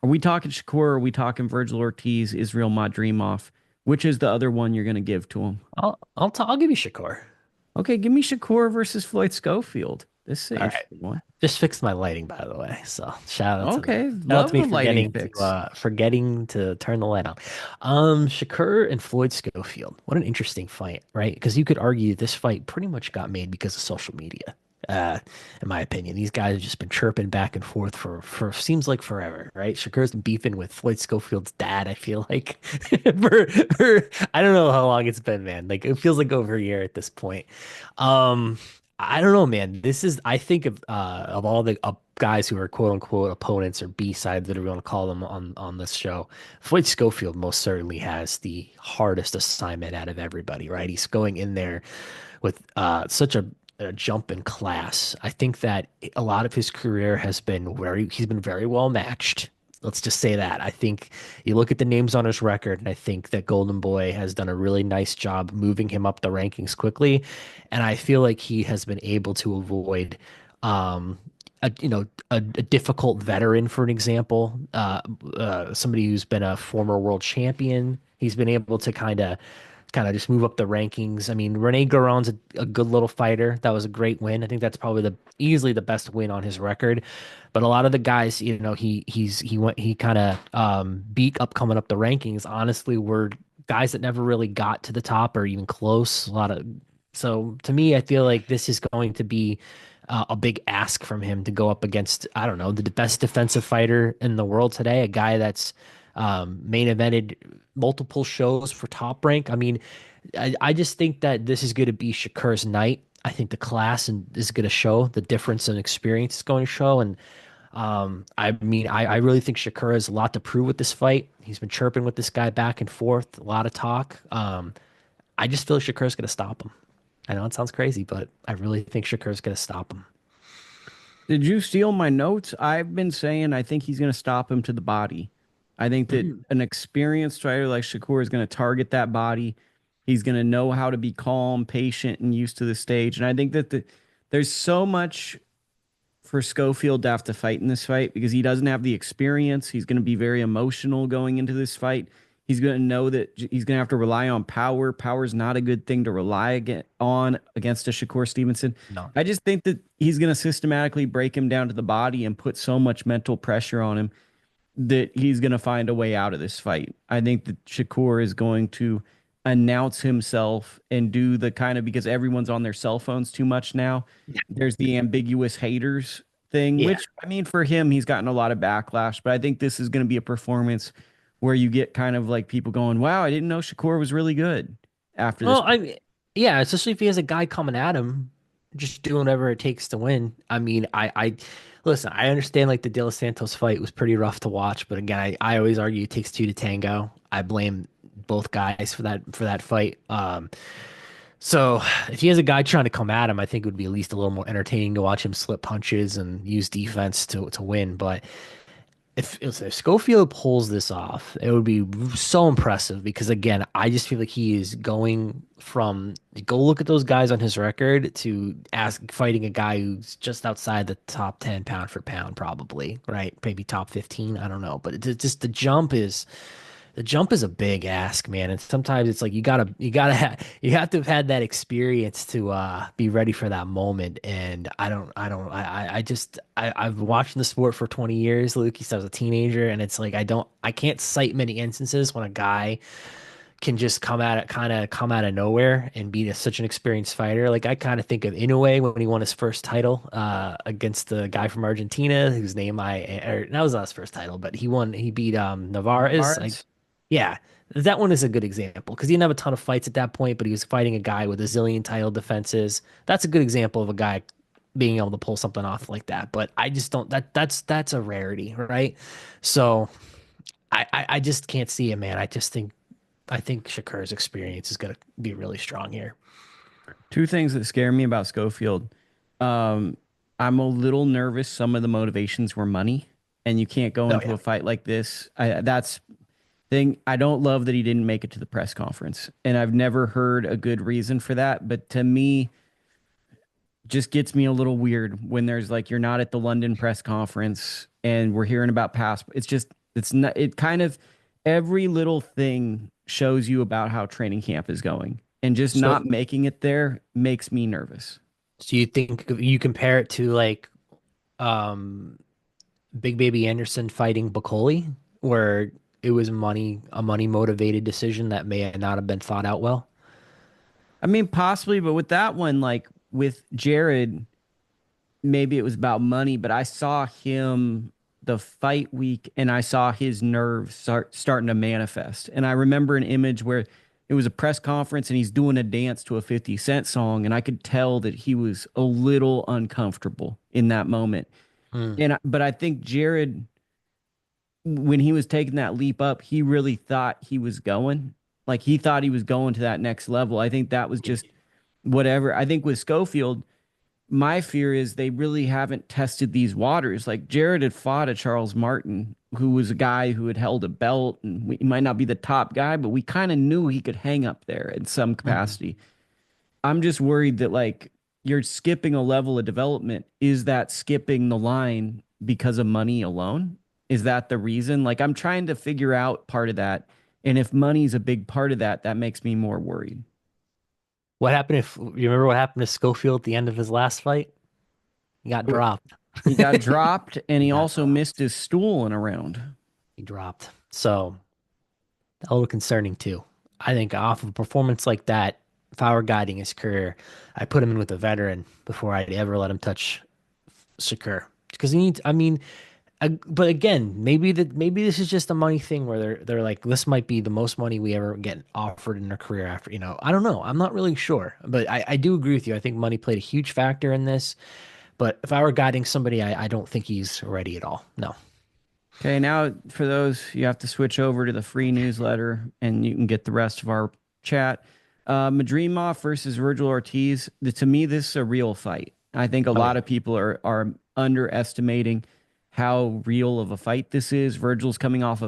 Are we talking Shakur? Or are we talking Virgil Ortiz, Israel Madrimov? Which is the other one you're going to give to him? I'll give you Shakur. Okay, give me Shakur versus Floyd Schofield. This is an All right. interesting one. Just fixed my lighting, by the way. So shout out to me. Okay, Shout out to love me the lighting fix. forgetting to turn the light on. Shakur and Floyd Schofield. What an interesting fight, right? Because you could argue this fight pretty much got made because of social media. In my opinion, these guys have just been chirping back and forth for seems like forever, right? Shakur's been beefing with Floyd Schofield's dad. I feel like for I don't know how long it's been, man. Like it feels like over a year at this point. Um, I don't know, man. This is, I think of all the guys who are quote unquote opponents or B sides, whatever you want to call them on this show. Floyd Schofield most certainly has the hardest assignment out of everybody, right? He's going in there with such a jump in class. I think that a lot of his career he's been very well matched. Let's just say that. I think you look at the names on his record, and I think that Golden Boy has done a really nice job moving him up the rankings quickly. And I feel like he has been able to avoid, um, a difficult veteran, for an example, somebody who's been a former world champion. He's been able to kind of just move up the rankings. I mean, Rene Garon's a good little fighter. That was a great win. I think that's probably the easily the best win on his record. But a lot of the guys, he kind of beat up coming up the rankings. Honestly, were guys that never really got to the top or even close. So to me, I feel like this is going to be a big ask from him to go up against, I don't know, the best defensive fighter in the world today, a guy that's main evented multiple shows for Top Rank. I mean, I just think that this is going to be Shakur's night. I think the class is going to show the difference in experience is going to show. And I mean, I really think Shakur has a lot to prove with this fight. He's been chirping with this guy back and forth, a lot of talk. I just feel Shakur's going to stop him. I know it sounds crazy, but I really think Shakur's going to stop him. Did you steal my notes? I've been saying I think he's going to stop him to the body. I think that Mm. an experienced fighter like Shakur is going to target that body. He's going to know how to be calm, patient, and used to the stage. And I think that there's so much for Schofield to have to fight in this fight because he doesn't have the experience. He's going to be very emotional going into this fight. He's going to know that he's going to have to rely on power. Power is not a good thing to on against a Shakur Stevenson. No. I just think that he's going to systematically break him down to the body and put so much mental pressure on him that he's going to find a way out of this fight. I think that Shakur is going to announce himself and do the kind of because everyone's on their cell phones too much now. There's the ambiguous haters thing, Yeah. which I mean, for him, he's gotten a lot of backlash, but I think this is going to be a performance where you get kind of like people going, wow, I didn't know Shakur was really good after this. Well, yeah, especially if he has a guy coming at him, just doing whatever it takes to win. I mean, listen, I understand like the De Los Santos fight was pretty rough to watch, but again, I always argue it takes two to tango. I blame both guys for that fight. So if he has a guy trying to come at him, I think it would be at least a little more entertaining to watch him slip punches and use defense to win. But if Schofield pulls this off, it would be so impressive because again, I just feel like he is going from go look at those guys on his record to ask fighting a guy who's just outside the top 10 pound for pound, probably, right? Maybe top 15. I don't know. But just the jump is a big ask, man. And sometimes it's like you have to have had that experience to be ready for that moment. And I've been watching the sport for 20 years, Luke, since I was a teenager, and it's like I can't cite many instances when a guy can just come out of nowhere and be such an experienced fighter. Like I kind of think of Inoue when he won his first title against the guy from Argentina whose name that was not his first title, but he beat Navarez. Alvarez. Yeah, that one is a good example because he didn't have a ton of fights at that point, but he was fighting a guy with a zillion title defenses. That's a good example of a guy being able to pull something off like that. But I just don't that's a rarity, right? So I just can't see it, man. I think Shakur's experience is gonna be really strong here. Two things that scare me about Schofield. Um, I'm a little nervous. Some of the motivations were money, and you can't go Oh into yeah. a fight like this. That's thing. I don't love that he didn't make it to the press conference, and I've never heard a good reason for that. But to me, just gets me a little weird when there's like you're not at the London press conference, and we're hearing about past. It's just It's not, it kind of, every little thing shows you about how training camp is going. And just So, not making it there makes me nervous. so you think you compare it to like um Big Baby Anderson fighting Bacoli, where it was a money motivated decision that may not have been thought out well? I mean, possibly, but with that one, like with Jared, maybe it was about money, but I saw him the fight week and I saw his nerves starting to manifest. And I remember an image where it was a press conference and he's doing a dance to a 50 Cent song. And I could tell that he was a little uncomfortable in that moment. Hmm. But I think Jared, when he was taking that leap up, he really thought he was going. Like he thought he was going to that next level. I think that was just whatever. I think with Schofield, my fear is they really haven't tested these waters. Like Jared had fought a Charles Martin, who was a guy who had held a belt, and he might not be the top guy, but we kind of knew he could hang up there in some Mhm. capacity. I'm just worried that like you're skipping a level of development. Is that skipping the line because of money alone? Is that the reason? Like I'm trying to figure out part of that. And if money's a big part of that, that makes me more worried. What happened if you remember what happened to Schofield at the end of his last fight? He got dropped. He got dropped and He he got also dropped. missed his stool in a round. He dropped. So a little concerning too. I think off of a performance like that, if I were guiding his career, I put him in with a veteran before I'd ever let him touch Shakur. Because he needs, I mean, but again, maybe this is just a money thing where they're like, this might be the most money we ever get offered in our career after, I don't know. I'm not really sure. But I do agree with you. I think money played a huge factor in this. But if I were guiding somebody, I don't think he's ready at all. No. Okay, now for those, you have to switch over to the free newsletter and you can get the rest of our chat. Madrimov versus Virgil Ortiz. To me, this is a real fight. I think a Oh lot yeah. of people are underestimating how real of a fight this is. Virgil's coming off of